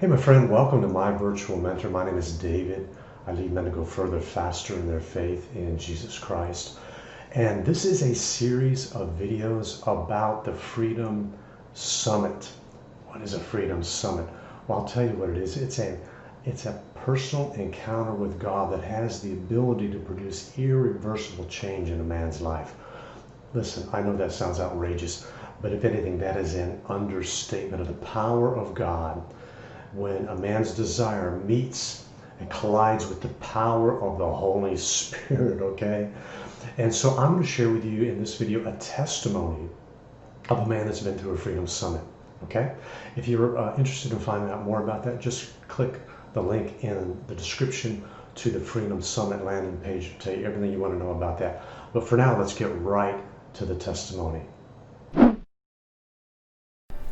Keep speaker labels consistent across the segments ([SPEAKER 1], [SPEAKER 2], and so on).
[SPEAKER 1] Hey, my friend, welcome to my virtual mentor. My name is David. I lead men to go further, faster in their faith in Jesus Christ. And this is a series of videos about the Freedom Summit. What is a Freedom Summit? Well, I'll tell you what it is. It's a personal encounter with God that has the ability to produce irreversible change in a man's life. Listen, I know that sounds outrageous, but if anything, that is an understatement of the power of God when a man's desire meets and collides with the power of the Holy Spirit, okay? And so I'm going to share with you in this video a testimony of a man that's been through a Freedom Summit, okay? If you're interested in finding out more about that, just click the link in the description to the Freedom Summit landing page to tell you everything you want to know about that. But for now, let's get right to the testimony.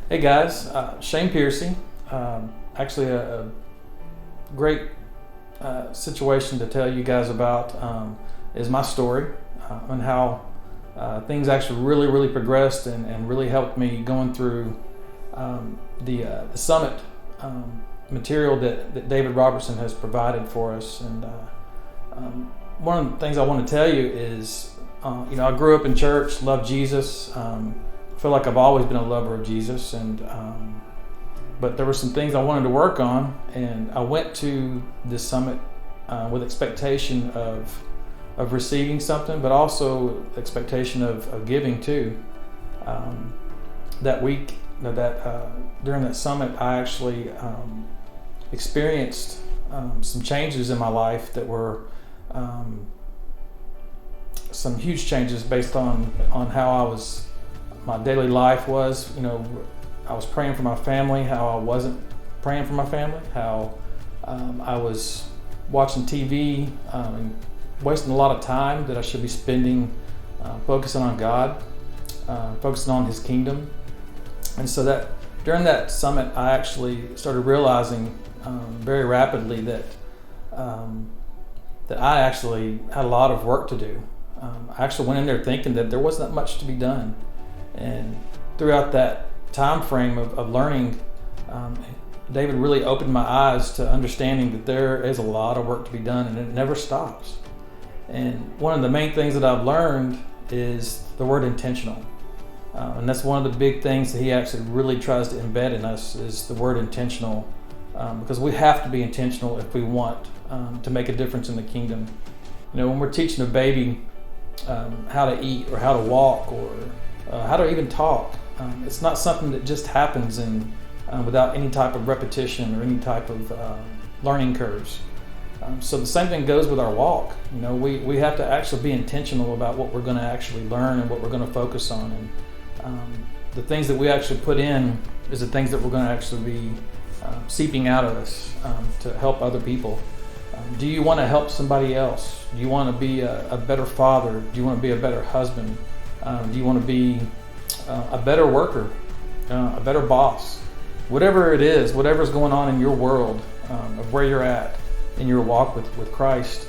[SPEAKER 2] Hey guys, Shane Pearcy. Actually a great situation to tell you guys about is my story and how things actually really progressed and really helped me going through the summit material that David Robertson has provided for us. And one of the things I want to tell you is I grew up in church, loved Jesus. I feel like I've always been a lover of Jesus, and but there were some things I wanted to work on, and I went to this summit with expectation of receiving something, but also expectation of giving too. That week, during that summit, I actually experienced some changes in my life that were some huge changes based on how my daily life was. I was praying for my family, how I wasn't praying for my family, how I was watching TV and wasting a lot of time that I should be spending focusing on God, focusing on His kingdom. And so that during that summit, I actually started realizing very rapidly that I actually had a lot of work to do. I actually went in there thinking that there wasn't much to be done. And throughout that time frame of learning, David really opened my eyes to understanding that there is a lot of work to be done and it never stops. And one of the main things that I've learned is the word intentional. And that's one of the big things that he actually really tries to embed in us is the word intentional, because we have to be intentional if we want to make a difference in the kingdom. When we're teaching a baby how to eat or how to walk or how to even talk, it's not something that just happens without any type of repetition or any type of learning curves. So the same thing goes with our walk. We have to actually be intentional about what we're going to actually learn and what we're going to focus on. And the things that we actually put in is the things that we're going to actually be seeping out of us to help other people. Do you want to help somebody else? Do you want to be a better father? Do you want to be a better husband? Do you want to be a better worker, a better boss? Whatever it is, whatever's going on in your world, of where you're at in your walk with Christ,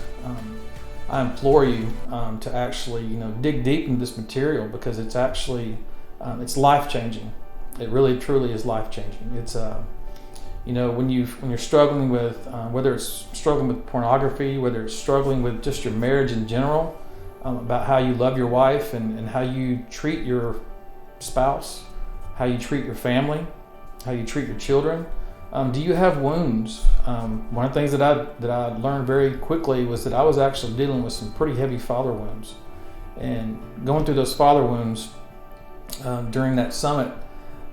[SPEAKER 2] I implore you to actually dig deep into this material, because it's actually it's life-changing. It really truly is life-changing. It's when you're struggling with whether it's struggling with pornography, whether it's struggling with just your marriage in general, about how you love your wife and how you treat your spouse, how you treat your family, how you treat your children. Do you have wounds? One of the things that I learned very quickly was that I was actually dealing with some pretty heavy father wounds, and going through those father wounds during that summit.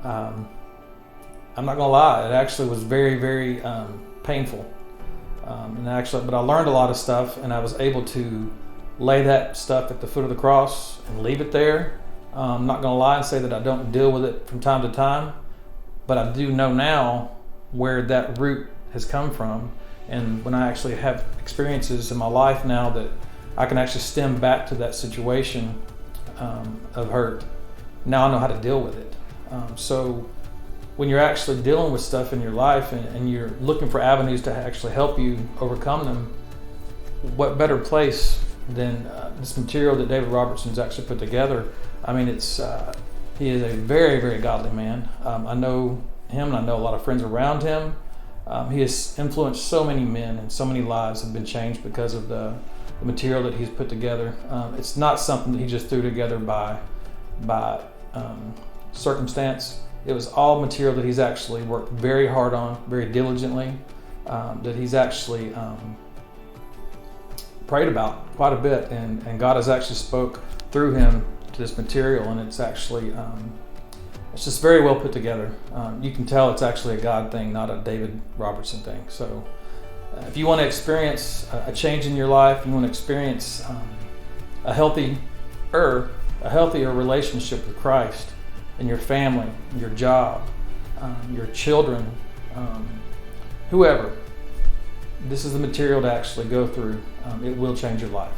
[SPEAKER 2] I'm not gonna lie, it actually was very painful. But I learned a lot of stuff, and I was able to lay that stuff at the foot of the cross and leave it there. I'm not gonna lie and say that I don't deal with it from time to time, but I do know now where that root has come from. And when I actually have experiences in my life now that I can actually stem back to that situation of hurt, now I know how to deal with it. So when you're actually dealing with stuff in your life and you're looking for avenues to actually help you overcome them, what better place than this material that David Robertson's actually put together. I mean, he is a very godly man. I know him, and I know a lot of friends around him. He has influenced so many men, and so many lives have been changed because of the material that he's put together. It's not something that he just threw together by circumstance. It was all material that he's actually worked very hard on, very diligently, that he's actually prayed about quite a bit, and God has actually spoke through him to this material, and it's actually it's just very well put together. You can tell it's actually a God thing, not a David Robertson thing. So if you want to experience a change in your life, you want to experience a healthier relationship with Christ in your family, your job, your children, whoever, this is the material to actually go through. It will change your life.